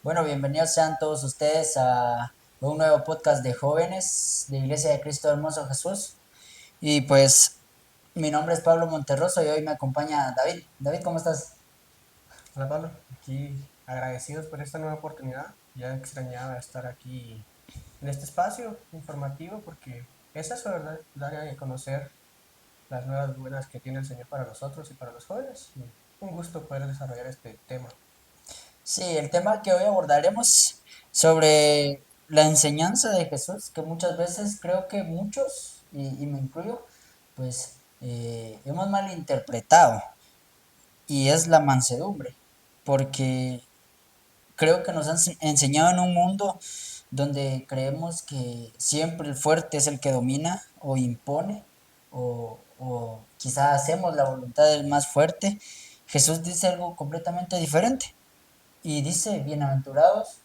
Bueno, bienvenidos sean todos ustedes a un nuevo podcast de jóvenes de Iglesia de Cristo Hermoso Jesús. Y pues mi nombre es Pablo Monterroso y hoy me acompaña David. David, ¿cómo estás? Hola Pablo, aquí agradecidos por esta nueva oportunidad. Ya extrañaba estar aquí en este espacio informativo porque es eso, ¿verdad? Dar a conocer las nuevas buenas que tiene el Señor para nosotros y para los jóvenes. Y un gusto poder desarrollar este tema. Sí, el tema que hoy abordaremos sobre la enseñanza de Jesús, que muchas veces creo que muchos, y me incluyo, pues hemos malinterpretado, y es la mansedumbre, porque creo que nos han enseñado en un mundo donde creemos que siempre el fuerte es el que domina o impone, o quizá hacemos la voluntad del más fuerte. Jesús dice algo completamente diferente y dice, bienaventurados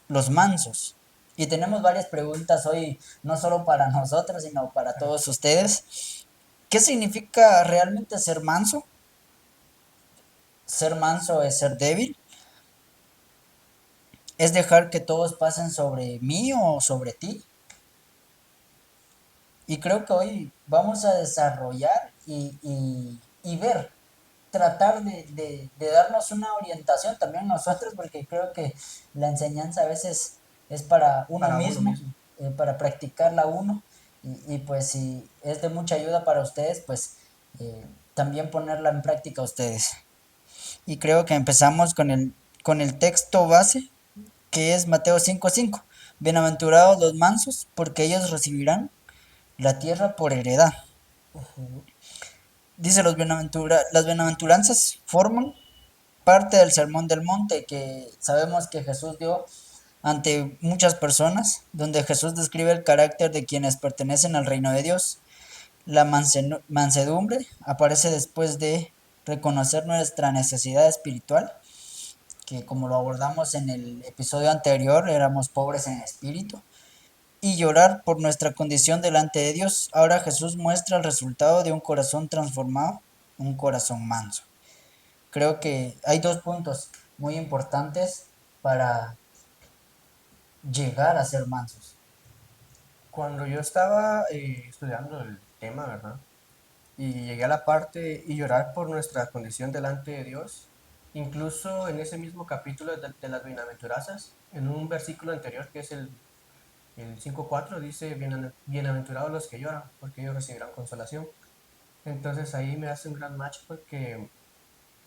los mansos. Y tenemos varias preguntas hoy, no solo para nosotros, sino para todos ustedes. ¿Qué significa realmente ser manso? ¿Ser manso es ser débil? ¿Es dejar que todos pasen sobre mí o sobre ti? Y creo que hoy vamos a desarrollar y ver, tratar de darnos una orientación también nosotros, porque creo que la enseñanza a veces es para uno Para uno mismo, mismo. para practicarla uno, pues si es de mucha ayuda para ustedes, pues también ponerla en práctica ustedes. Y creo que empezamos con el texto base, que es Mateo 5:5. Bienaventurados los mansos, porque ellos recibirán la tierra por heredad. Ujú. Dice, las bienaventuranzas forman parte del sermón del monte que sabemos que Jesús dio ante muchas personas, donde Jesús describe el carácter de quienes pertenecen al reino de Dios. La mansedumbre aparece después de reconocer nuestra necesidad espiritual, que como lo abordamos en el episodio anterior, éramos pobres en espíritu, y llorar por nuestra condición delante de Dios. Ahora Jesús muestra el resultado de un corazón transformado, un corazón manso. Creo que hay dos puntos muy importantes para llegar a ser mansos. Cuando yo estaba estudiando el tema, ¿verdad? Y llegué a la parte y llorar por nuestra condición delante de Dios, incluso en ese mismo capítulo de las bienaventuranzas, en un versículo anterior que es el 5:4 dice, bienaventurados los que lloran, porque ellos recibirán consolación. Entonces ahí me hace un gran match porque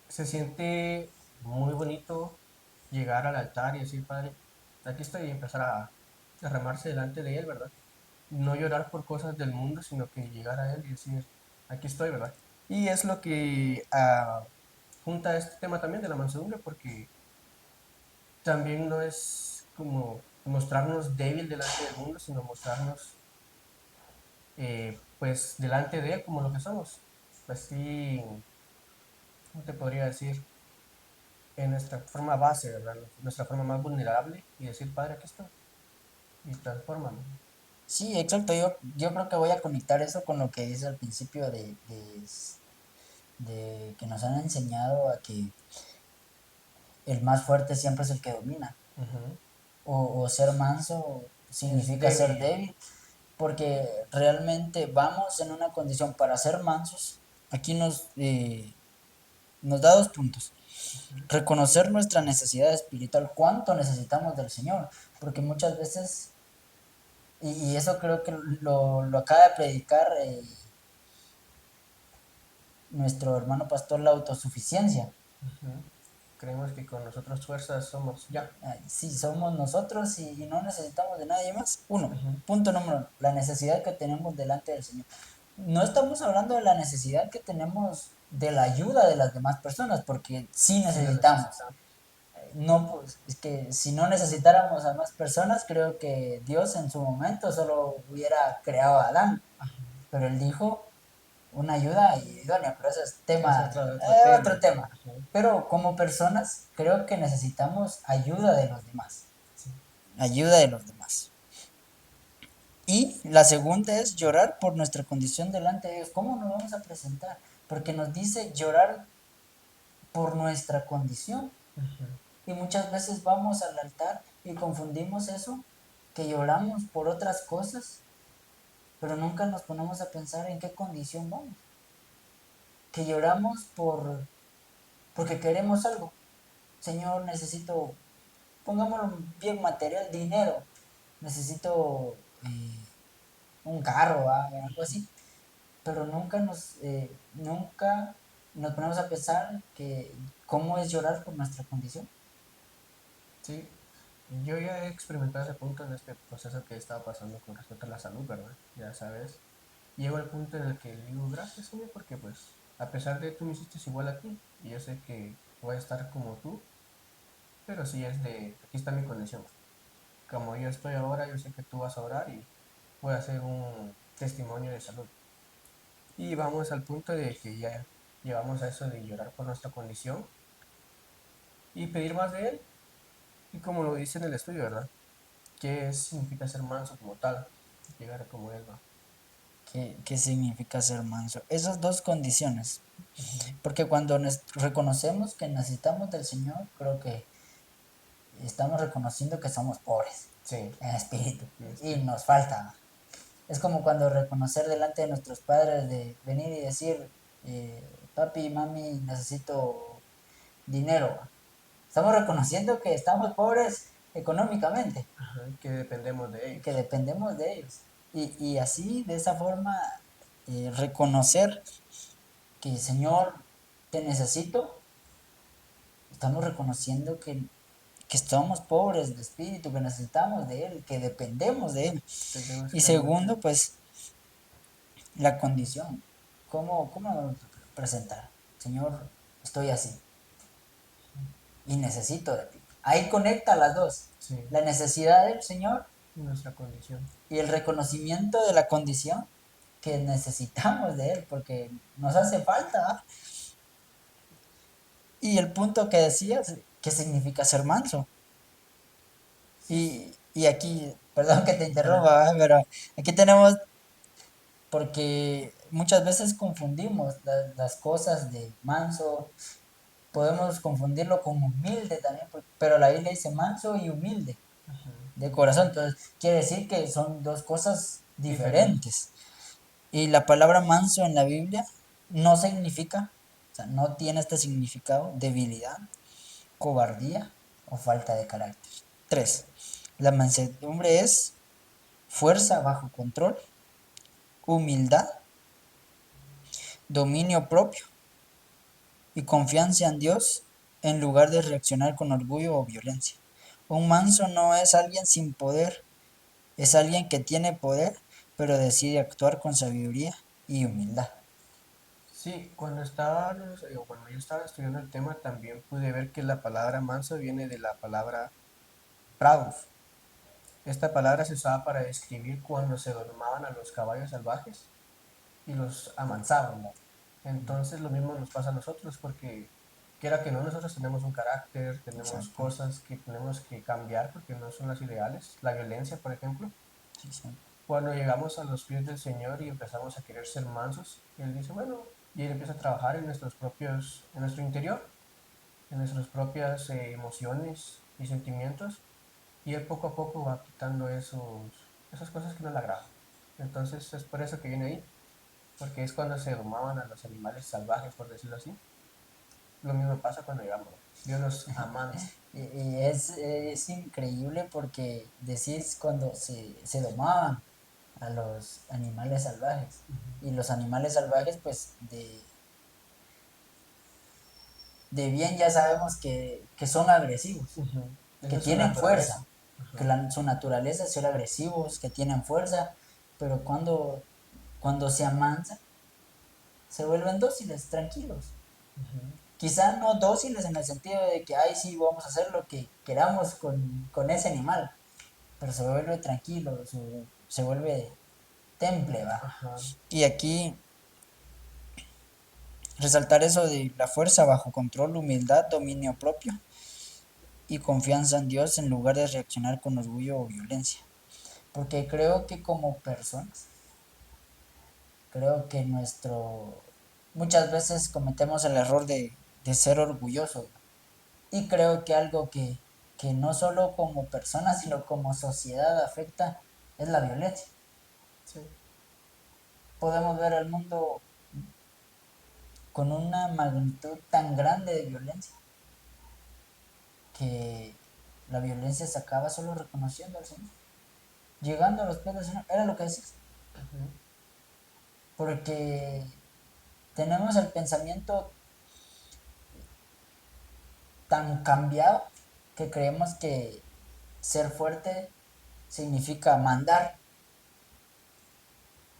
se siente muy bonito llegar al altar y decir, Padre, aquí estoy y empezar a derramarse delante de Él, ¿verdad? No llorar por cosas del mundo, sino que llegar a Él y decir, aquí estoy, ¿verdad? Y es lo que junta este tema también de la mansedumbre, porque también no es como mostrarnos débil delante del mundo, sino mostrarnos pues delante de Él como lo que somos. Así, ¿cómo te podría decir? En nuestra forma base, ¿verdad? Nuestra forma más vulnerable y decir, Padre, aquí estoy y transfórmame. Sí, exacto. Yo creo que voy a conectar eso con lo que dice al principio de que nos han enseñado a que el más fuerte siempre es el que domina. Ujú. O ser manso Es significa ser débil. débil, porque realmente vamos en una condición para ser mansos. Aquí nos da dos puntos. Reconocer nuestra necesidad espiritual, cuánto necesitamos del Señor, porque muchas veces, y eso creo que lo acaba de predicar nuestro hermano pastor, la autosuficiencia. Ujú. Creemos que con nosotros fuerzas somos ya. Sí, somos nosotros y no necesitamos de nadie más. Uno, Ujú. punto número uno, la necesidad que tenemos delante del Señor. No estamos hablando de la necesidad que tenemos de la ayuda de las demás personas, porque sí Sí lo necesitamos. necesitamos. No, pues es que si no necesitáramos a más personas, creo que Dios en su momento solo hubiera creado a Adán, pero él dijo una ayuda idónea, pero eso es Es tema, otro tema. otro tema. Ujú. Pero como personas, creo que necesitamos ayuda de los demás, Sí. ayuda de los demás. Y la segunda es llorar por nuestra condición delante de Dios. ¿Cómo nos vamos a presentar? Porque nos dice llorar por nuestra condición. Ujú. Y muchas veces vamos al altar y confundimos eso, que lloramos por otras cosas, pero nunca nos ponemos a pensar en qué condición vamos. Que lloramos porque queremos algo. Señor, necesito, pongámoslo bien material, dinero. Necesito un carro, algo así. Pero nunca nos ponemos a pensar que cómo es llorar por nuestra condición. Sí, yo ya he experimentado ese punto en este proceso que estaba pasando con respecto a la salud, ¿verdad? Ya sabes, llego al punto en el que digo, gracias, Señor, porque pues a pesar de tú me hiciste igual a ti, y yo sé que voy a estar como tú, pero sí es de, aquí está mi condición. Como yo estoy ahora, yo sé que tú vas a orar y voy a hacer un testimonio de salud. Y vamos al punto de que ya llegamos a eso de llorar por nuestra condición y pedir más de Él. Y como lo dice en el estudio, ¿verdad? ¿Qué significa ser manso como tal? Llegar a como Él va. ¿Qué significa ser manso? Esas dos condiciones. Ujú. Porque cuando reconocemos que necesitamos del Señor, creo que estamos reconociendo que somos pobres Sí, en espíritu y este, nos falta. Es como cuando reconocer delante de nuestros padres de venir y decir, papi, mami, necesito dinero. Estamos reconociendo que estamos pobres económicamente ajá, que dependemos de y que ellos. dependemos de ellos. Y así, de esa forma, reconocer que Señor, te necesito, estamos reconociendo que estamos pobres de espíritu, que necesitamos de Él, que dependemos de Él. Tenemos Y que realmente, segundo, pues la condición. ¿Cómo nos presentar? Señor, estoy así y necesito de ti. Ahí conecta las dos. sí, La necesidad del Señor nuestra condición. y el reconocimiento de la condición que necesitamos de Él, porque nos hace falta. ¿Ah? Y el punto que decías, ¿qué significa ser manso? Y aquí, perdón que te Ajá, interrumpa, ¿verdad? Pero aquí tenemos, porque muchas veces confundimos las cosas de manso, podemos confundirlo con humilde también, pero la Biblia dice manso y humilde ajá, de corazón, entonces quiere decir que son dos cosas diferente. diferentes. Y la palabra manso en la Biblia no significa, o sea, no tiene este significado, debilidad, cobardía o falta de carácter. 3. La mansedumbre es fuerza bajo control, humildad, dominio propio y confianza en Dios en lugar de reaccionar con orgullo o violencia. Un manso no es alguien sin poder, es alguien que tiene poder, pero decide actuar con sabiduría y humildad. Sí, cuando yo estaba estudiando el tema, también pude ver que la palabra manso viene de la palabra praus. Esta palabra se usaba para describir cuando se domaban a los caballos salvajes y los amansaban, ¿no? Entonces lo mismo nos pasa a nosotros porque quiera que no, nosotros tenemos un carácter, tenemos Exacto. cosas que tenemos que cambiar porque no son las ideales. La violencia, por ejemplo. Sí, sí. Cuando llegamos a los pies del Señor y empezamos a querer ser mansos, Él dice, bueno, y Él empieza a trabajar en en nuestro interior, en nuestras propias emociones y sentimientos, y Él poco a poco va quitando esas cosas que no le agradan. Entonces es por eso que viene ahí, porque es cuando se domaban a los animales salvajes, por decirlo así. Lo mismo pasa cuando llegamos. Dios nos amansa. Y es increíble porque decís cuando se domaban a los animales salvajes. Y los animales salvajes, pues, de bien ya sabemos que son agresivos, Ujú. Esa que es su tienen naturaleza. fuerza, Ajá. que su naturaleza es ser agresivos, que tienen fuerza, pero cuando se amansan, se vuelven dóciles, tranquilos. Ujú. Quizá no dóciles en el sentido de que, ay, sí, vamos a hacer lo que queramos con ese animal, pero se vuelve tranquilo, se vuelve temple, va. Ajá. Y aquí resaltar eso de la fuerza bajo control, humildad, dominio propio y confianza en Dios en lugar de reaccionar con orgullo o violencia. Porque creo que como personas, creo que muchas veces cometemos el error de ser orgullosos. Y creo que algo que no solo como personas, sino como sociedad afecta es la violencia. Sí. Podemos ver al mundo con una magnitud tan grande de violencia que la violencia se acaba solo reconociendo al Señor, llegando a los pies del Señor. Era lo que decís. Ujú. Porque tenemos el pensamiento tan cambiado que creemos que ser fuerte significa mandar,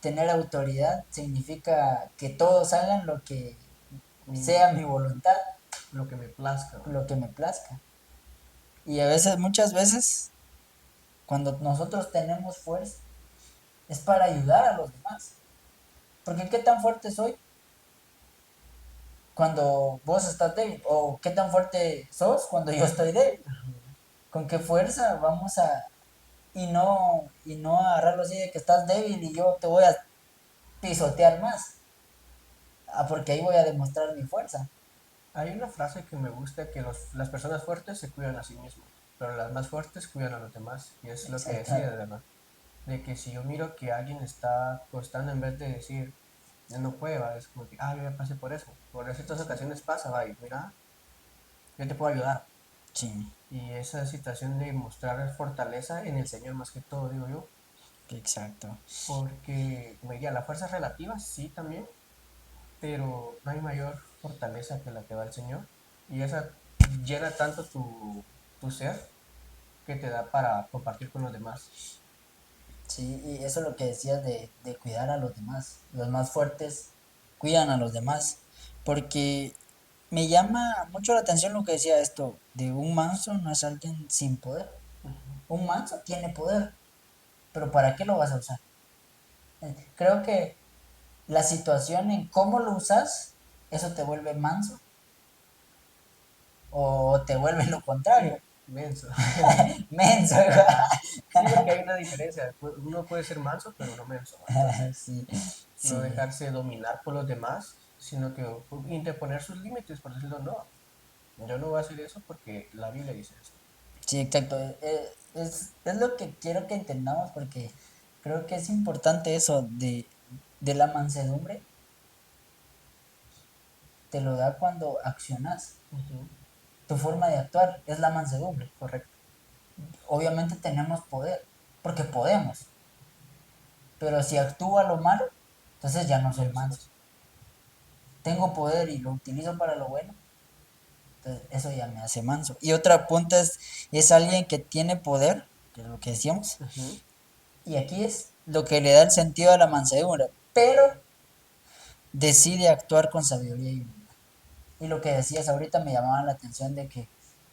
tener autoridad significa que todos hagan lo que Mi- sea mi voluntad, lo que me plazca, ¿va? lo que me plazca. Y a veces, muchas veces, cuando nosotros tenemos fuerza, es para ayudar a los demás. Porque qué tan fuerte soy cuando vos estás débil, o qué tan fuerte sos cuando yo estoy débil. Con qué fuerza vamos a, y no agarrarlo así de que estás débil y yo te voy a pisotear más. Porque ahí voy a demostrar mi fuerza. Hay una frase que me gusta que las personas fuertes se cuidan a sí mismos, pero las más fuertes cuidan a los demás. Y es lo que Exacto. decía, de verdad. De que si yo miro que alguien está costando, en vez de decir, "Ya no puede, va", es como que, yo ya pasé por eso. Por ciertas Sí, ocasiones pasa, va, y mira, yo te puedo ayudar. sí, Y esa situación de mostrar fortaleza en el Señor más que todo, digo yo, exacto. porque, como diría, la fuerza es relativa, sí también, pero no hay mayor fortaleza que la que da el Señor. Y esa llena tanto tu ser que te da para compartir con los demás. Sí, y eso es lo que decías de cuidar a los demás. Los más fuertes cuidan a los demás. Porque me llama mucho la atención lo que decía esto, de un manso no es alguien sin poder. Un manso tiene poder, pero ¿para qué lo vas a usar? Creo que la situación en cómo lo usas, eso te vuelve manso o te vuelve lo contrario. Menso. Menso. Sí, porque hay una diferencia. Uno puede ser manso, pero no menso. Entonces, Sí, no sí, dejarse dominar por los demás, sino que interponer sus límites, por decirlo, no. Yo no voy a hacer eso porque la Biblia dice esto. sí, exacto. Es lo que quiero que entendamos porque creo que es importante eso de la mansedumbre. Te lo da cuando accionas. Ujú. Tu forma de actuar es la mansedumbre. Correcto. Obviamente tenemos poder, porque podemos. Pero si actúo a lo malo, entonces ya no Ya soy no manso. somos. Tengo poder y lo utilizo para lo bueno, entonces eso ya me hace manso. Y otra punta es alguien que tiene poder, que es lo que decíamos, Ujú. y aquí es lo que le da el sentido a la mansedumbre, pero decide actuar con sabiduría y humildad. Y lo que decías ahorita me llamaba la atención de que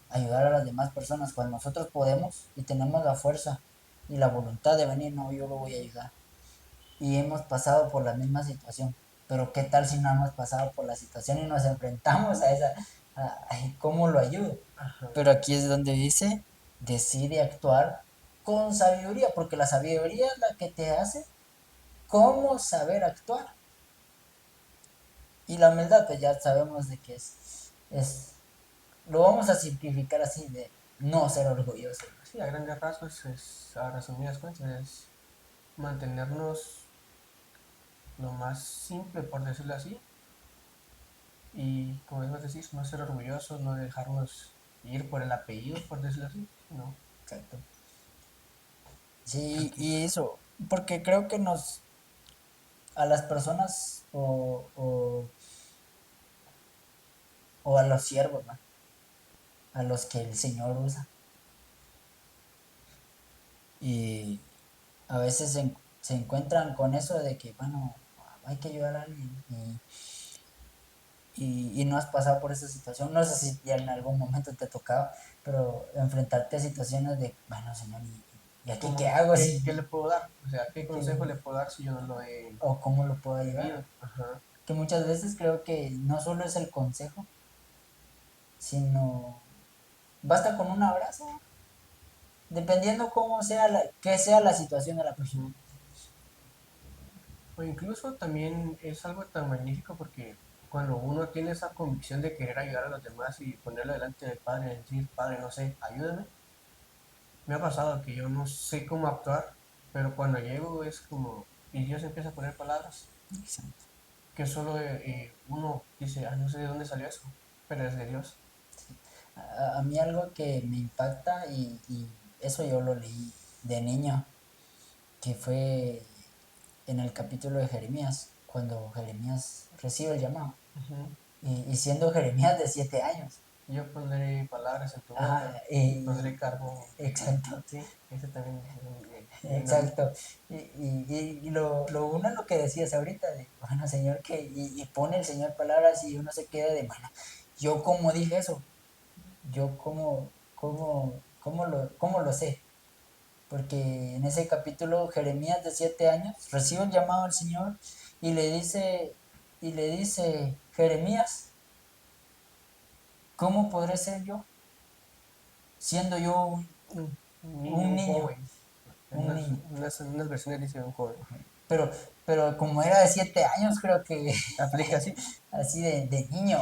ayudar a las demás personas, cuando nosotros podemos y tenemos la fuerza y la voluntad de venir, no, yo lo voy a ayudar. Y hemos pasado por la misma situación. Pero qué tal si no hemos pasado por la situación y nos enfrentamos a esa, cómo lo ayudo. Ajá. Pero aquí es donde dice, decide actuar con sabiduría, porque la sabiduría es la que te hace cómo saber actuar. Y la humildad, pues ya sabemos de qué lo vamos a simplificar así, de no ser orgulloso. Sí, a grandes rasgos, a resumidas cuentas, es mantenernos lo más simple, por decirlo así, y como vos decís, no ser orgullosos, no dejarnos ir por el apellido, por decirlo así, no, Exacto. Sí, porque y eso, porque creo que a las personas o a los siervos, ¿no? A los que el Señor usa. Y a veces se encuentran con eso de que, bueno, hay que ayudar a alguien. Y no has pasado por esa situación. No sé si ya en algún momento te ha tocado, pero enfrentarte a situaciones de, bueno, Señor, ¿y aquí qué ¿cómo, hago? qué le puedo dar? O sea, ¿qué consejo le puedo dar si yo no lo he ¿O cómo lo puedo ayudar? vivido? Ajá. Que muchas veces creo que no solo es el consejo, sino basta con un abrazo, dependiendo cómo sea que sea la situación de la persona. Ujú. O incluso también es algo tan magnífico porque cuando uno tiene esa convicción de querer ayudar a los demás y ponerlo delante del Padre, y decir, Padre, no sé, ayúdame, me ha pasado que yo no sé cómo actuar, pero cuando llego es como, y Dios empieza a poner palabras, Exacto. que solo uno dice, ah, no sé de dónde salió eso, pero es de Dios. A mí algo que me impacta, y eso yo lo leí de niño, que fue en el capítulo de Jeremías, cuando Jeremías recibe el llamado, Ujú. y siendo Jeremías de 7 años. Yo pondré palabras en tu Ajá, boca y pondré carbón. exacto, Sí, ese también exacto. Y lo uno lo que decías ahorita, de, bueno, Señor, que, y pone el Señor palabras y uno se queda de, bueno, yo como dije eso, yo cómo lo sé. Porque en ese capítulo Jeremías de 7 años recibe el llamado al Señor y le dice, Jeremías, ¿cómo podré ser yo? Siendo yo un niño, un un niño, joven. En un niño. unas versiones dice un joven. Pero, pero como era de 7 años, creo que Aplica así. así de niño.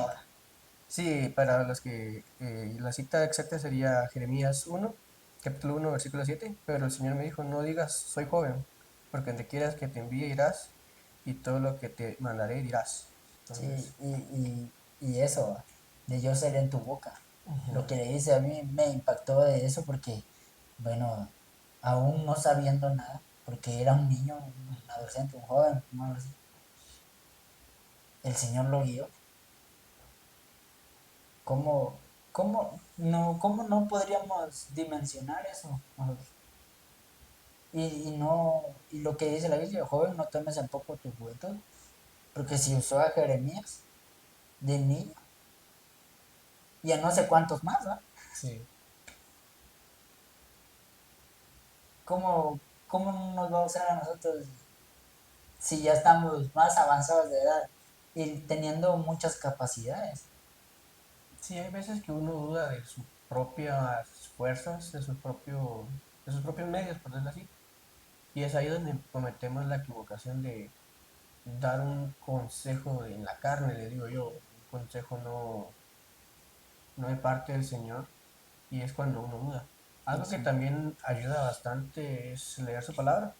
Sí, para los que la cita exacta sería Jeremías 1, capítulo 1, versículo 7. Pero el Señor me dijo, no digas, soy joven, porque donde quieras que te envíe irás, y todo lo que te mandaré dirás. Sí, Entonces, y eso, de yo ser en tu boca. ujú, Lo que le dice a mí me impactó de eso porque, bueno, aún no sabiendo nada, porque era un niño, un adolescente, un joven, como algo así, el Señor lo guió. ¿Cómo, cómo no podríamos dimensionar eso? Y lo que dice la Biblia, joven, no tomes en poco tu juventud, porque si usó a Jeremías de niño, y a no sé cuántos más, ¿va? sí. ¿Cómo nos va a usar a nosotros si ya estamos más avanzados de edad y teniendo muchas capacidades? Sí, hay veces que uno duda de sus propias fuerzas, de sus propios medios, por decirlo así. Y es ahí donde cometemos la equivocación de dar un consejo en la carne, le digo yo, un consejo no de parte del Señor, y es cuando uno duda. Algo que Exacto. también ayuda bastante es leer su palabra.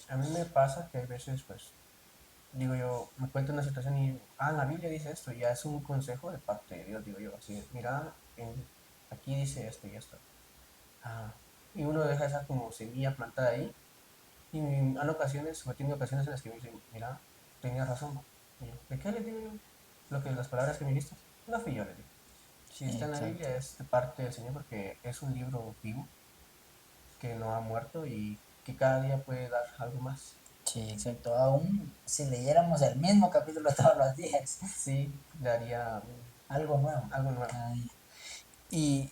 A mí me pasa que hay veces, pues, digo yo, me cuento una situación y, la Biblia dice esto, y ya es un consejo de parte de Dios, digo yo, así, mira, aquí dice esto y esto. Ah, y uno deja esa como semilla plantada ahí, y han ocasiones, o he tenido ocasiones en las que me dicen, mira, tenías razón, ¿no? Y yo, ¿de qué les digo yo? Las palabras que me dijiste, no fui yo, les digo. Si Sí, está en la exacto. Biblia es de parte del Señor porque es un libro vivo que no ha muerto y que cada día puede dar algo más. Sí, exacto. Aún si leyéramos el mismo capítulo todos los días, Sí, daría algo nuevo algo nuevo. cada día. Y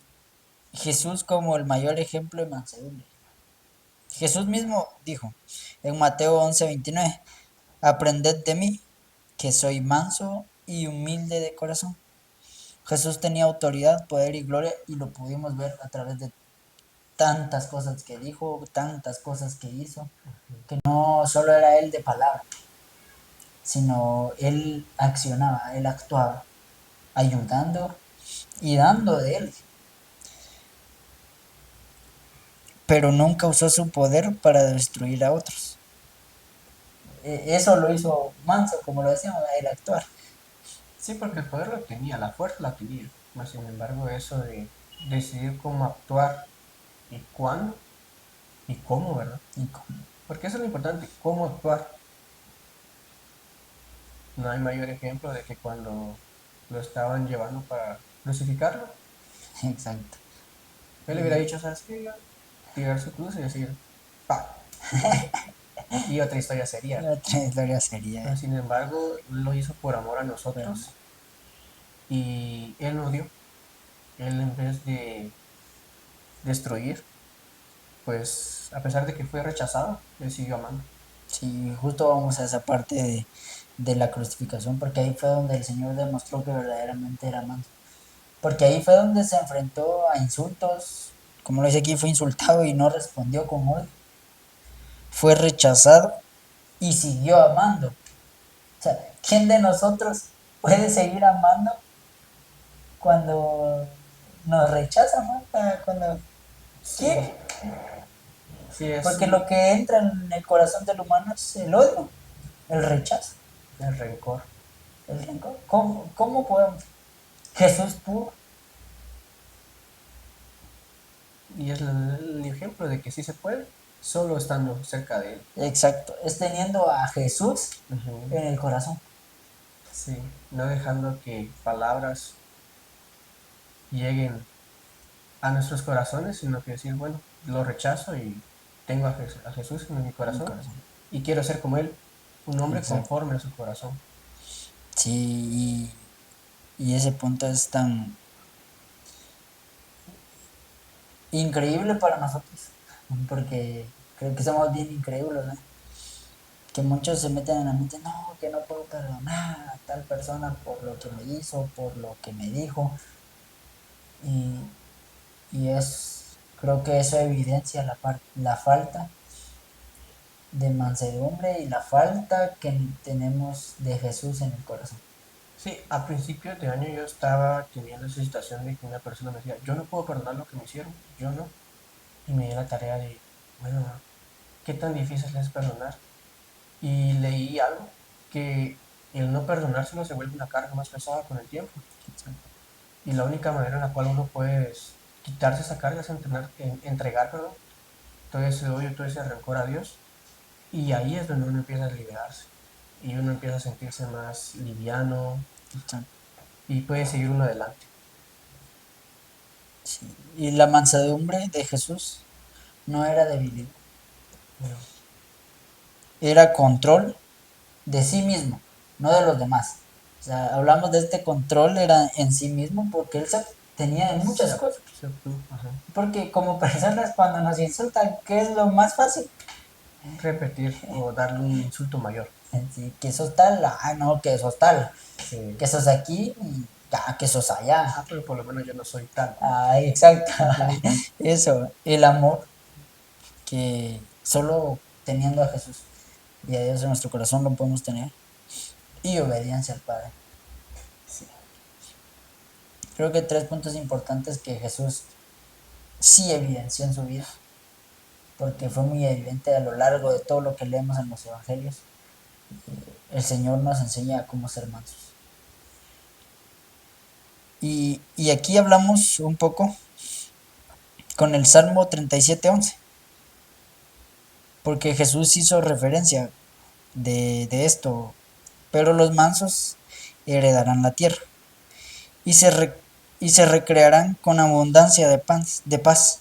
Jesús como el mayor ejemplo de mansedumbre. Jesús mismo dijo en Mateo 11:29, aprended de mí, que soy manso y humilde de corazón. Jesús tenía autoridad, poder y gloria y lo pudimos ver a través de tantas cosas que dijo, tantas cosas que hizo, que no solo era él de palabra, sino él accionaba, él actuaba, ayudando y dando de él, pero nunca usó su poder para destruir a otros. Eso lo hizo Manso, como lo decíamos, el actuar. Sí, porque el poder lo tenía, la fuerza la tenía. Mas sin embargo, eso de decidir cómo actuar y cuándo y cómo, ¿verdad? Y como, Porque eso es lo importante, cómo actuar. No hay mayor ejemplo de que cuando lo estaban llevando para crucificarlo, exacto. él le hubiera Y dicho, ¿sabes qué? Tirar su cruz y decir, pa. Y otra historia sería. otra historia sería, Pero sin embargo, lo hizo por amor a pero nosotros y él no dio. Él en vez de destruir, pues a pesar de que fue rechazado, él siguió amando. sí, justo vamos a esa parte de la crucificación, porque ahí fue donde el Señor demostró que verdaderamente era manso. Porque ahí fue donde se enfrentó a insultos, como lo dice aquí, fue insultado y no respondió con odio. Fue rechazado y siguió amando. O sea, ¿quién de nosotros? puede seguir amando cuando nos rechazan, ¿no? Cuando Sí, quiere. sí, es Porque lo que entra en el corazón del humano es el odio, el rechazo, el rencor. el rencor. ¿Cómo podemos? Jesús pudo. Y es el ejemplo de que sí se puede, solo estando cerca de él. Exacto. Es teniendo a Jesús Ujú. en el corazón. Sí, no dejando que palabras lleguen a nuestros corazones, sino que decir, bueno, lo rechazo y tengo a Jesús en mi En el corazón corazón. y quiero ser como Él, un hombre Exacto. conforme a su corazón. Sí, y ese punto es tan increíble para nosotros. Porque creo que somos bien increíbles, ¿no? Que muchos se meten en la mente, no, que no puedo perdonar a tal persona por lo que me hizo, por lo que me dijo. Y, creo que eso evidencia la falta de mansedumbre y la falta que tenemos de Jesús en el corazón. Sí, a principios de año yo estaba teniendo esa situación de que una persona me decía, yo no puedo perdonar lo que me hicieron, yo no. Y me di la tarea de, bueno, ¿qué tan difícil es perdonar? Y leí algo, que el no perdonárselo se vuelve una carga más pesada con el tiempo. Y la única manera en la cual uno puede quitarse esa carga es entregar, perdón, todo ese odio, todo ese rencor a Dios. Y ahí es donde uno empieza a liberarse. Y uno empieza a sentirse más liviano y puede seguir uno adelante. Sí. Y la mansedumbre de Jesús no era debilidad, Bueno, era control de sí mismo, no de los demás. O sea, hablamos de este control, era en sí mismo, porque él tenía en muchas cosas. ajá. Porque como personas cuando nos insultan, ¿qué es lo más fácil? Repetir o darle un insulto mayor. Sí, que sos tal, no, que sos tal, Sí. que sos aquí y que sos allá. Ah, pero por lo menos yo no soy tal. Exacto, Ujú. eso, el amor que solo teniendo a Jesús y a Dios en nuestro corazón lo podemos tener y obediencia al Padre. Sí. Creo que tres puntos importantes que Jesús sí evidenció en su vida, porque fue muy evidente a lo largo de todo lo que leemos en los evangelios. El Señor nos enseña cómo ser mansos. Y aquí hablamos un poco con el Salmo 37:11, porque Jesús hizo referencia de esto, pero los mansos heredarán la tierra y y se recrearán con abundancia de paz.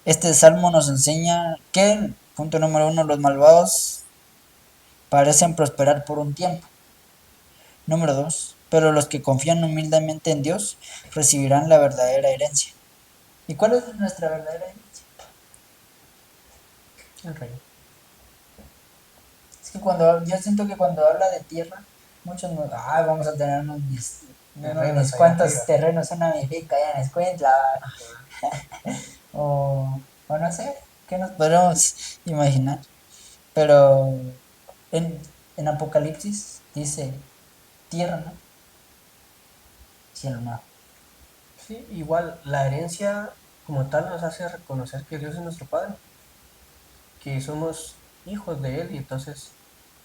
Este salmo nos enseña que, punto número uno, los malvados parecen prosperar por un tiempo. Número dos, pero los que confían humildemente en Dios recibirán la verdadera herencia. ¿Y cuál es nuestra verdadera herencia? El rey. Es que yo siento que cuando habla de tierra, muchos vamos a tener unos Terrenos allá cuantos arriba. terrenos, una mi finca allá en Escuintla, Ajá. o no sé, ¿qué nos podemos imaginar? Pero en, en Apocalipsis dice tierra, ¿no? Cielo, no. Sí, igual la herencia como tal nos hace reconocer que Dios es nuestro Padre, que somos hijos de Él y entonces,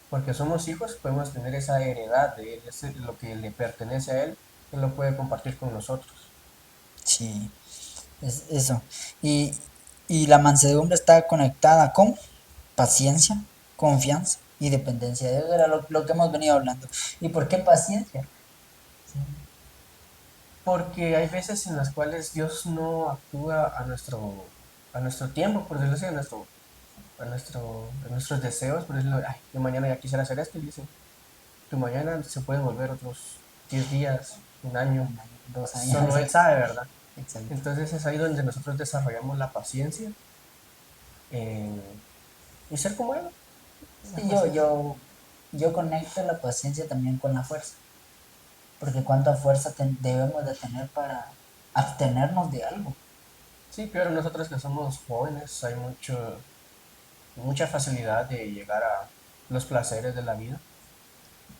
porque somos hijos, podemos tener esa heredad de Él, lo que le pertenece a Él, Él lo puede compartir con nosotros. Sí, es eso. Y, y la mansedumbre está conectada con paciencia, confianza y dependencia de Dios. Era lo que hemos venido hablando. ¿Y por qué paciencia? Sí, Porque hay veces en las cuales Dios no actúa a nuestro tiempo, por decirlo así, a nuestros deseos, por decirlo, ay, yo mañana ya quisiera hacer esto y dice, tu mañana se pueden volver otros 10 días, un año, 2 años. solo Él sabe, ¿verdad? Exacto. Entonces es ahí donde nosotros desarrollamos la paciencia en, y ser como Él, la Sí, paciencia. yo conecto la paciencia también con la fuerza. Porque cuánta fuerza debemos de tener para abstenernos de algo. Sí, pero nosotros que somos jóvenes hay mucha facilidad de llegar a los placeres de la vida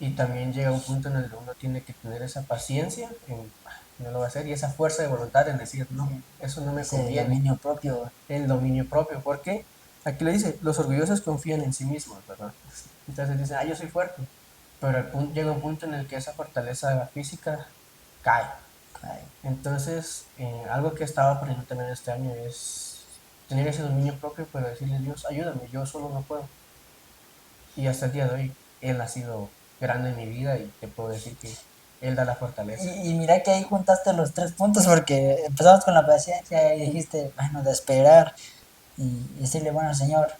Y también llega un punto en el que uno tiene que tener esa paciencia en, no lo va a hacer, y esa fuerza de voluntad en decir, no, Sí, eso no me ese conviene, dominio propio. el dominio propio, porque aquí le dice, los orgullosos confían en sí mismos, ¿verdad? Entonces dicen, yo soy fuerte, pero llega un punto en el que esa fortaleza física cae. Ay, Entonces, algo que he estado aprendiendo también este año es tener ese dominio propio, pero decirle, Dios, ayúdame, yo solo no puedo. Y hasta el día de hoy, Él ha sido grande en mi vida y te puedo decir que Él da la fortaleza. y mira que ahí juntaste los tres puntos porque empezamos con la paciencia y dijiste, bueno, de esperar y decirle, bueno, Señor,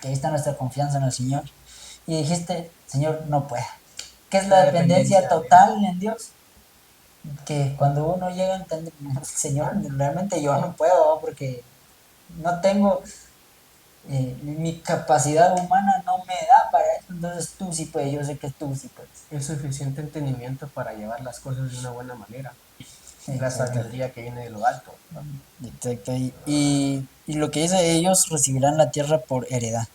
que ahí está nuestra confianza en el Señor. Y dijiste, Señor, no puede. ¿Qué es la La dependencia dependencia de Él. total en Dios? Que cuando uno llega a entender, Señor, realmente yo no puedo porque no tengo, mi capacidad humana no me da para eso, entonces tú sí puedes, yo sé que tú sí puedes. Es suficiente entendimiento para llevar las cosas de una buena manera. La Exacto, sabiduría que viene de lo alto. exacto. Y lo que dice, ellos recibirán la tierra por heredad.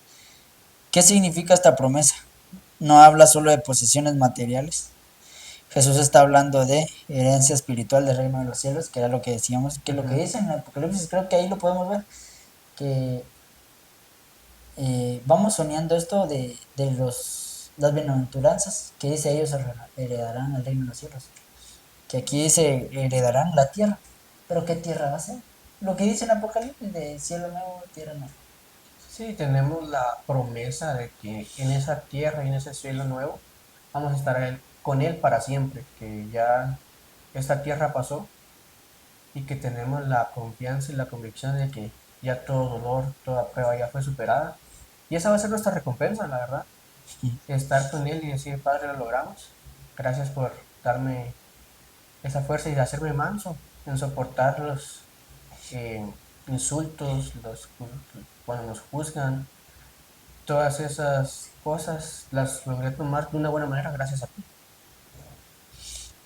¿Qué significa esta promesa? No habla solo de posesiones materiales. Jesús está hablando de herencia espiritual del reino de los cielos, que era lo que decíamos, que lo que Ujú. dice en el Apocalipsis, creo que ahí lo podemos ver, que vamos uniendo esto de las bienaventuranzas, que dice ellos heredarán el reino de los cielos, que aquí dice heredarán la tierra, pero ¿qué tierra va a ser? Lo que dice en Apocalipsis de cielo nuevo, tierra nueva. Sí, tenemos la promesa de que en esa tierra y en ese cielo nuevo vamos a estar con Él para siempre, que ya esta tierra pasó y que tenemos la confianza y la convicción de que ya todo dolor, toda prueba ya fue superada. Y esa va a ser nuestra recompensa, la verdad. Estar con Él y decir, Padre, lo logramos. Gracias por darme esa fuerza y de hacerme manso en soportar los insultos, cuando nos juzgan, todas esas cosas las logré tomar de una buena manera gracias a ti.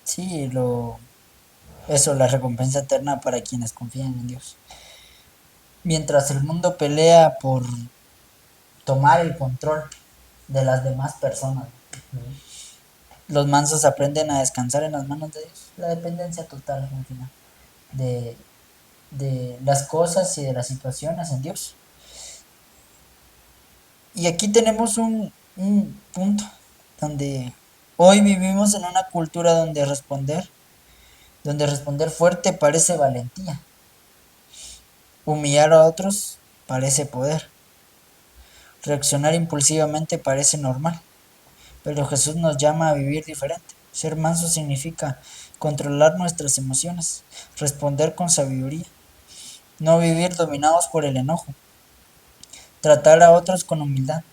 Sí, eso, la recompensa eterna para quienes confían en Dios. Mientras el mundo pelea por tomar el control de las demás personas, Ujú. los mansos aprenden a descansar en las manos de Dios. La dependencia total, al final, de, de las cosas y de las situaciones en Dios. Y aquí tenemos un punto donde hoy vivimos en una cultura donde responder fuerte parece valentía, humillar a otros parece poder, reaccionar impulsivamente parece normal. Pero Jesús nos llama a vivir diferente. Ser manso significa controlar nuestras emociones, responder con sabiduría, no vivir dominados por el enojo, tratar a otros con humildad,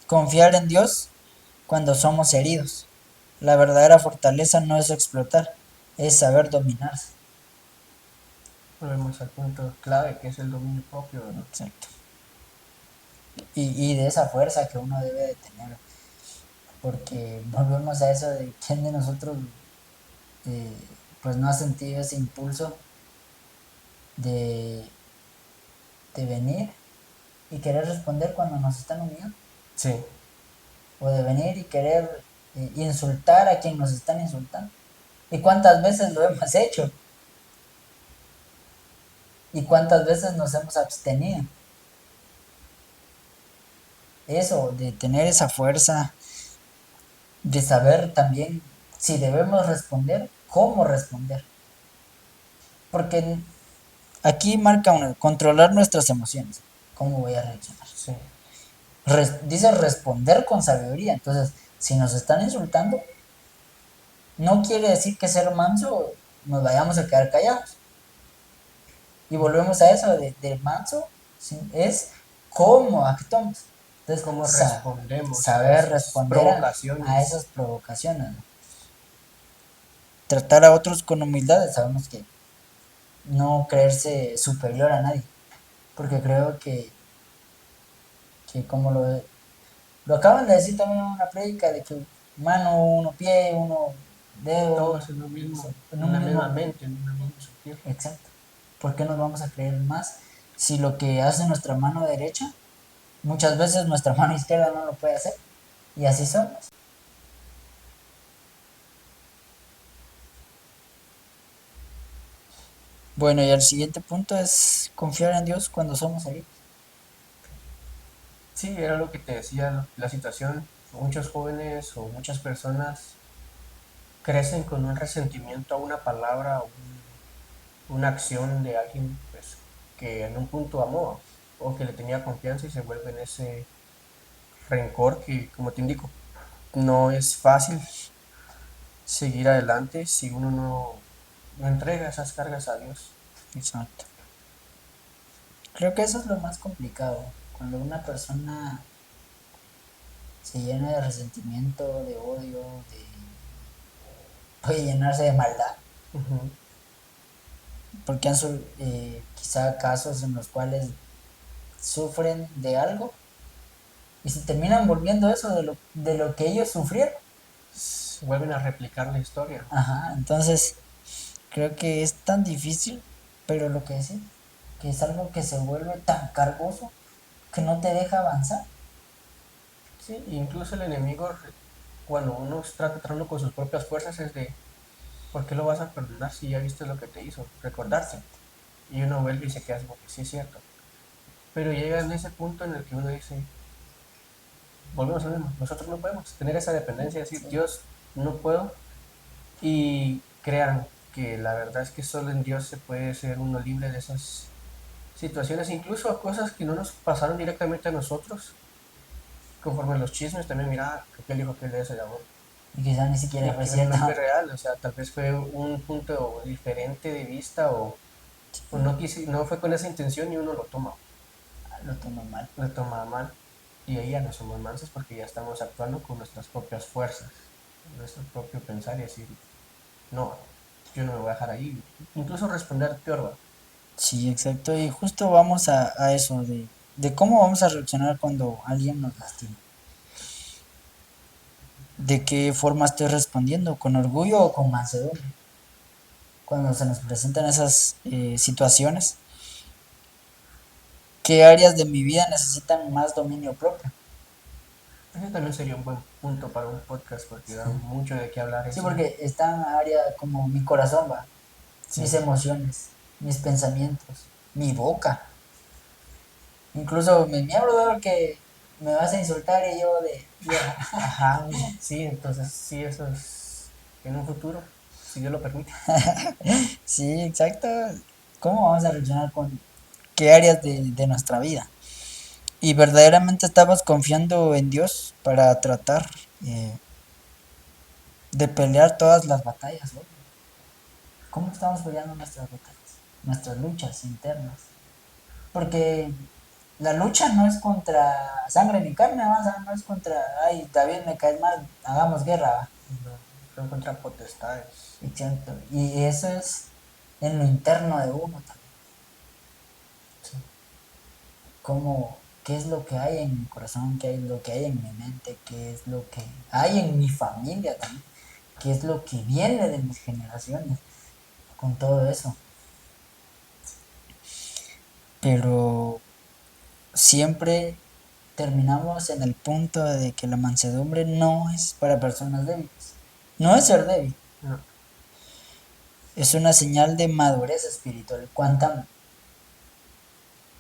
confiar en Dios cuando somos heridos. La verdadera fortaleza no es explotar, es saber dominarse. Volvemos al punto clave que es el dominio propio, ¿verdad? Exacto. Y de esa fuerza que uno debe de tener, porque volvemos a eso de quién de nosotros eh, pues no ha sentido ese impulso de, de venir y querer responder cuando nos están humillando, Sí, o de venir y querer insultar a quien nos están insultando. ¿Y cuántas veces lo hemos hecho? ¿Y cuántas veces nos hemos abstenido? Eso, de tener esa fuerza, de saber también si debemos responder, cómo responder. Porque aquí marca controlar nuestras emociones. ¿Cómo voy a reaccionar? sí. Dice responder con sabiduría. Entonces, si nos están insultando, no quiere decir que ser manso nos vayamos a quedar callados. Y volvemos a eso de manso, ¿sí? Es cómo actuamos. Entonces, ¿Cómo respondemos a saber esas responder a provocaciones? esas provocaciones, ¿no? Tratar a otros con humildad, sabemos que no creerse superior a nadie. Porque creo que como lo acaban de decir también en una prédica, de que mano, uno pie, uno dedo, Todos en lo mismo, en en un una misma mismo. mente, en un mismo sentir. Exacto. ¿Por qué nos vamos a creer más si lo que hace nuestra mano derecha, muchas veces nuestra mano izquierda no lo puede hacer? Y así somos. Bueno, y el siguiente punto es confiar en Dios cuando somos heridos. Sí, era lo que te decía, la situación. Muchos jóvenes o muchas personas crecen con un resentimiento a una palabra o una acción de alguien pues, que en un punto amó o que le tenía confianza y se vuelve en ese rencor que, como te indico, no es fácil seguir adelante si uno no entrega esas cargas a Dios. Exacto. Creo que eso es lo más complicado. Cuando una persona se llena de resentimiento, de odio, puede llenarse de maldad. Ujú. Porque han quizá casos en los cuales sufren de algo y se terminan volviendo eso de lo que ellos sufrieron. Vuelven a replicar la historia. Ajá, entonces creo que es tan difícil, pero lo que decía, que es algo que se vuelve tan cargoso que no te deja avanzar. Sí, incluso el enemigo, cuando uno está tratando con sus propias fuerzas, es de, ¿por qué lo vas a perdonar si ya viste lo que te hizo? Recordarte. Exacto. Y uno vuelve y se queda como que sí es cierto. Pero llega en ese punto en el que uno dice, volvemos a lo mismo, nosotros no podemos tener esa dependencia, decir, Sí, Dios, no puedo. Y crean que la verdad es que solo en Dios se puede ser uno libre de esas situaciones, incluso a cosas que no nos pasaron directamente a nosotros. Conforme los chismes también, mira, aquel dijo que de ese amor. y quizá ni Y siquiera fue aquí cierto. no fue real, o sea, tal vez fue un punto diferente de vista o no, no fue con esa intención y uno Lo tomo mal. lo toma mal. Y ahí ya no somos mansos porque ya estamos actuando con nuestras propias fuerzas, nuestro propio pensar y decir, no, yo no me voy a dejar ahí. Incluso responder peor, va. Sí, exacto. Y justo vamos a eso, de cómo vamos a reaccionar cuando alguien nos lastima. ¿De qué forma estoy respondiendo? ¿Con orgullo o con mansedumbre? Cuando se nos presentan esas situaciones, ¿qué áreas de mi vida necesitan más dominio propio? Ese también sería un buen punto para un podcast porque da mucho de qué hablar Sí, eso. porque está en área como mi corazón va, Sí, mis emociones, mis pensamientos, mi boca. Incluso mi miembro veo que me vas a insultar y yo ya. ajá, sí, entonces sí, eso es en un futuro, si Dios lo permite. Sí, exacto. ¿Cómo vamos a reaccionar con qué áreas de nuestra vida? Y verdaderamente estamos confiando en Dios para tratar eh, de pelear todas las batallas, ¿no? ¿Cómo estamos peleando nuestras batallas? Nuestras luchas internas. Porque la lucha no es contra sangre ni carne, ¿va? O sea, no es contra, ay, David me caes mal, hagamos guerra, ¿va? No, son contra potestades. Exacto. Y eso es en lo interno de uno también. Sí, Cómo, qué es lo que hay en mi corazón, qué es lo que hay en mi mente, qué es lo que hay en mi familia también, qué es lo que viene de mis generaciones con todo eso. Pero siempre terminamos en el punto de que la mansedumbre no es para personas débiles. No es ser débil, no, es una señal de madurez espiritual.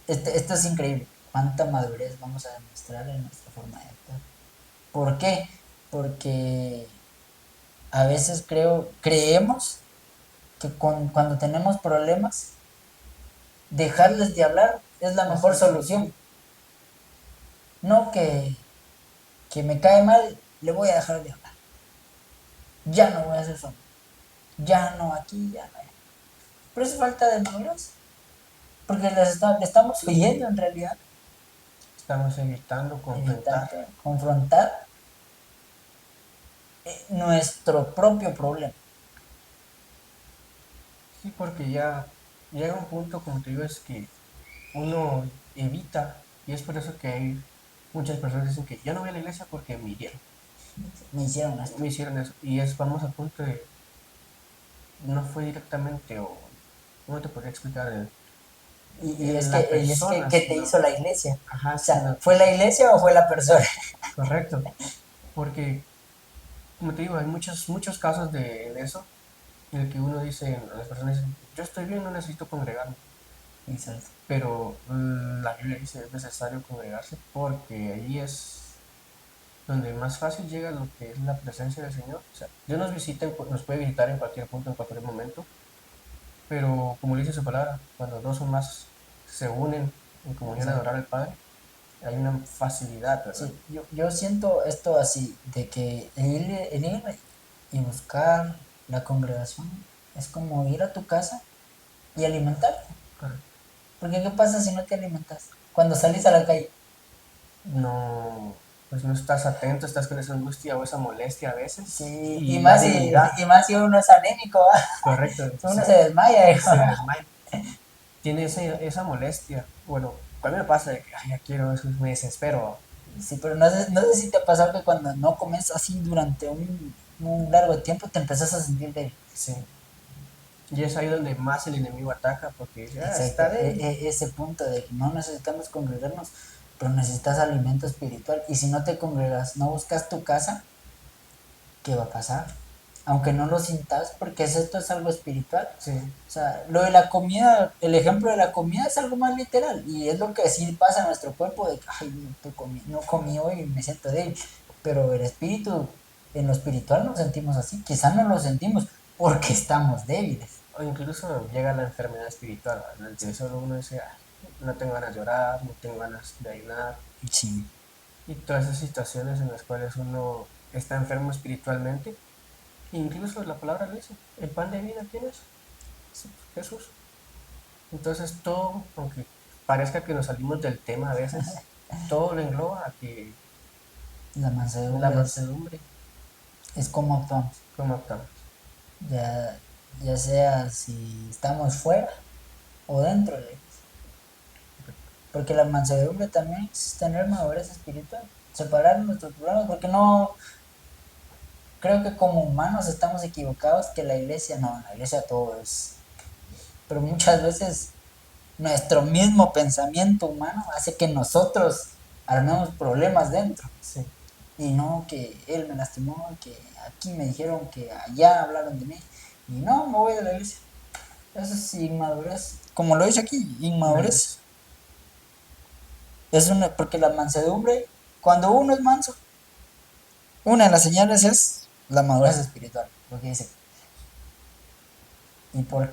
Esto es increíble. Cuánta madurez vamos a demostrar en nuestra forma de actuar. ¿Por qué? Porque a veces creemos que cuando tenemos problemas, dejarles de hablar es la es mejor la solución. solución. No que me cae mal, le voy a dejar de hablar. Ya no voy a hacer eso. Ya no aquí, ya no. Pero es falta de madurez. Porque le estamos oyendo en realidad. Estamos evitando confrontar. Evitando confrontar nuestro propio problema. Sí, porque ya llega un punto, como te digo, es que uno evita, y es por eso que hay muchas personas dicen que ya no voy a la iglesia porque me hirieron, Me hicieron esto. me hicieron eso, y es, vamos a punto de, no fue directamente, o, ¿cómo te podría explicar? Y es La que, persona, ¿qué te sino, hizo la iglesia? ajá, O sea, sino, ¿fue la iglesia o fue la persona? correcto, porque, como te digo, hay muchos casos de eso, el que uno dice, las personas dicen, yo estoy bien, no necesito congregarme, Exacto. pero la Biblia dice es necesario congregarse porque ahí es donde más fácil llega lo que es la presencia del Señor. O sea, Dios nos visita, nos puede visitar en cualquier punto, en cualquier momento, pero como dice su palabra, cuando dos o más se unen en comunión a Exacto. adorar al Padre, hay una facilidad, ¿verdad? Sí, yo siento esto así, de que el ir y buscar la congregación es como ir a tu casa y alimentarte. Correcto. Porque ¿qué pasa si no te alimentas? Cuando salís a la calle. No, pues no estás atento, estás con esa angustia o esa molestia a veces Sí, y la debilidad, y más si uno es anémico, ¿va? correcto, Uno se desmaya, hijo. se desmaya, tiene esa molestia. Bueno, a mí me pasa de que, ay, ya quiero eso, me desespero. Sí, pero no sé si te ha pasado que cuando no comes así durante un largo tiempo te empezás a sentir débil. Sí. Y es ahí donde más el enemigo ataca porque dice, ah, Exacto, está débil. ese punto de que no necesitamos congregarnos, pero necesitas alimento espiritual. Y si no te congregas, no buscas tu casa, ¿qué va a pasar? Aunque no lo sintas, porque esto es algo espiritual. Sí, O sea, lo de la comida, el ejemplo de la comida es algo más literal. Y es lo que sí pasa en nuestro cuerpo, de que, ay, no comí hoy y me siento débil. Pero el espíritu, en lo espiritual nos sentimos así. Quizá no lo sentimos porque estamos débiles. o incluso llega la enfermedad espiritual, ¿verdad? En el que solo uno dice, "Ay, no tengo ganas de orar, no tengo ganas de ayunar", Sí, y todas esas situaciones en las cuales uno está enfermo espiritualmente. Incluso la palabra lo dice, el pan de vida, ¿quién es? Jesús. Entonces todo, aunque parezca que nos salimos del tema a veces, todo lo engloba a que la la mansedumbre mansedumbre, es como actuamos. como actuamos. Ya, ya sea si estamos fuera o dentro de ellos. Porque la mansedumbre también es tener madurez espiritual. Separar nuestros problemas, porque no, creo que como humanos estamos equivocados que la iglesia, no, la iglesia todo es. Pero muchas veces nuestro mismo pensamiento humano hace que nosotros armemos problemas dentro. Sí. Y no que él me lastimó, que aquí me dijeron que allá hablaron de mí. Y no, me voy de la iglesia. Eso es inmadurez. Como lo dice aquí, inmadurez. Porque la mansedumbre, cuando uno es manso, una de las señales es la madurez espiritual. Lo que dice. ¿Y por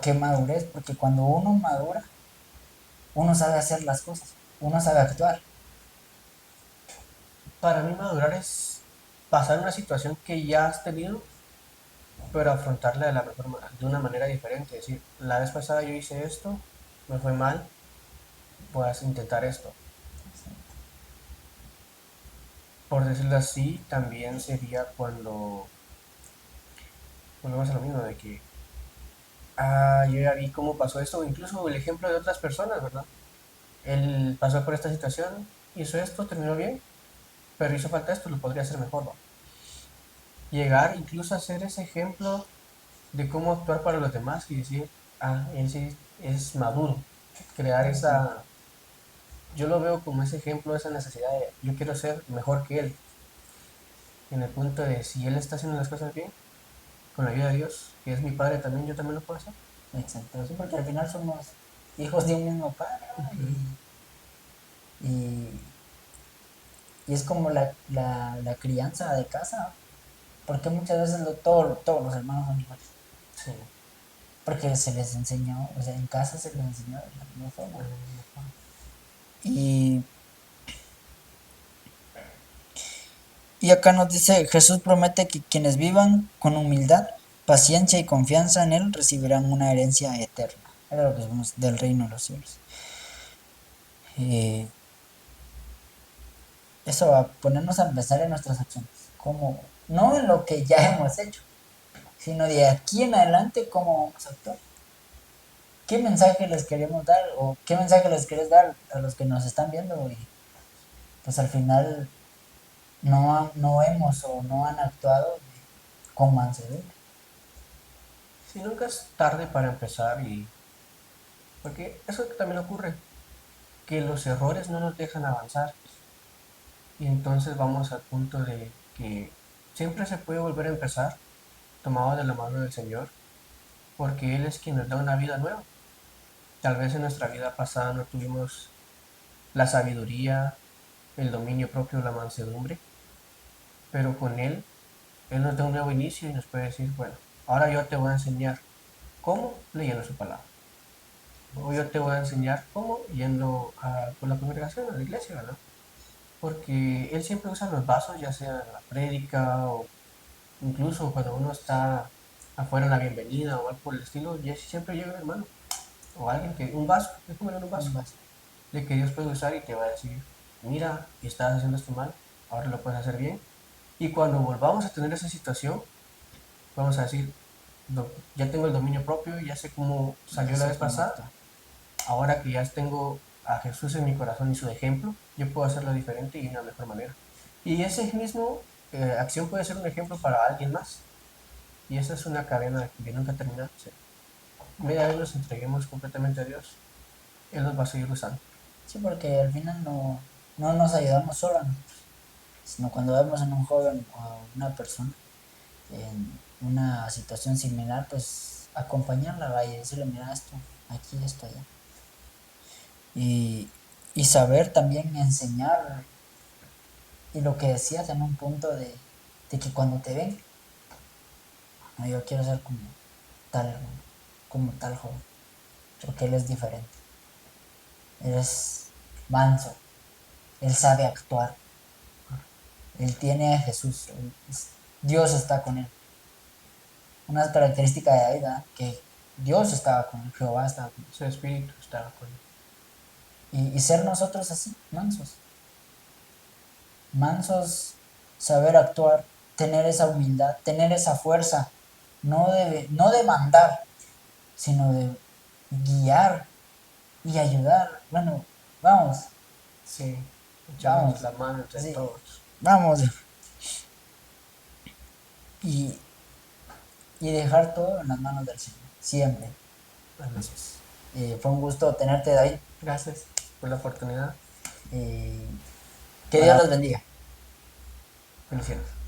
qué madurez? Porque cuando uno madura, uno sabe hacer las cosas, uno sabe actuar. Para mí madurar es pasar una situación que ya has tenido, pero afrontarla de, la mejor, de una manera diferente. Es decir, la vez pasada yo hice esto, me fue mal, voy a intentar esto. Por decirlo así, también sería cuando volvemos a lo mismo, de que, yo ya vi cómo pasó esto, o incluso el ejemplo de otras personas, ¿verdad? Él pasó por esta situación, hizo esto, terminó bien, pero hizo falta esto, lo podría hacer mejor, ¿no? Llegar incluso a ser ese ejemplo de cómo actuar para los demás y decir, ah, él sí es maduro, crear esa, yo lo veo como ese ejemplo, esa necesidad de, yo quiero ser mejor que él, en el punto de si él está haciendo las cosas bien, con la ayuda de Dios, que es mi padre también, yo también lo puedo hacer. Exacto, sí, porque al final somos hijos de un mismo padre. Y, y es como la crianza de casa. Porque muchas veces todos los hermanos son iguales. Sí, Porque se les enseñó, o sea, en casa se les enseñó de la misma forma. de la misma forma. Y, y acá nos dice, Jesús promete que quienes vivan con humildad, paciencia y confianza en Él recibirán una herencia eterna. Era lo que vemos del reino de los cielos. Eh, Eso va a ponernos a pensar en nuestras acciones. Como, no en lo que ya hemos hecho, sino de aquí en adelante cómo vamos a actuar. ¿Qué mensaje les queremos dar o qué mensaje les quieres dar a los que nos están viendo? Y pues al final no hemos o no han actuado con mansedumbre. Si nunca es tarde para empezar y... Porque eso también ocurre, que los errores no nos dejan avanzar y entonces vamos al punto de que siempre se puede volver a empezar tomado de la mano del Señor porque Él es quien nos da una vida nueva. Tal vez en nuestra vida pasada no tuvimos la sabiduría, el dominio propio, la mansedumbre, pero con Él nos da un nuevo inicio y nos puede decir, bueno, ahora yo te voy a enseñar cómo leyendo su palabra. O yo te voy a enseñar cómo yendo por la congregación, a la iglesia, ¿verdad? Porque Él siempre usa los vasos, ya sea en la prédica o incluso cuando uno está afuera en la bienvenida o algo por el estilo, siempre llega un hermano o alguien que, un vaso, es como en un vaso, Un vaso. de que Dios puede usar y te va a decir, mira, estás haciendo esto mal, ahora lo puedes hacer bien. Y cuando volvamos a tener esa situación, vamos a decir, ya tengo el dominio propio, ya sé cómo Ya salió la sé vez cómo pasada, actuar. ahora que ya tengo a Jesús en mi corazón y su ejemplo, yo puedo hacerlo diferente y de una mejor manera. Y ese mismo acción puede ser un ejemplo para alguien más. Y esa es una cadena de nunca terminar. O sea, media vez nos entreguemos completamente a Dios, Él nos va a seguir usando. Sí, porque al final no nos ayudamos solo a nosotros, sino cuando vemos en un joven o a una persona en una situación similar, pues acompañarla y decirle, mira esto, aquí, esto, allá. Y, y saber también enseñar, y lo que decías en un punto de que cuando te ven, no, yo quiero ser como tal hermano, como tal joven, porque él es diferente, él es manso, él sabe actuar, él tiene a Jesús, Dios está con él. Una característica de David, ¿verdad? Que Dios estaba con él, Jehová estaba con Su espíritu está con él. él. Y ser nosotros así, mansos, mansos, saber actuar, tener esa humildad, tener esa fuerza, no de mandar, sino de guiar y ayudar. Bueno, vamos, Sí, echarnos vamos, la mano entre sí, todos. vamos. Y, y dejar todo en las manos del Señor, siempre. Amén. Entonces, fue un gusto tenerte, David. Gracias por la oportunidad. Eh, que Dios Para los bendiga. bendiciones.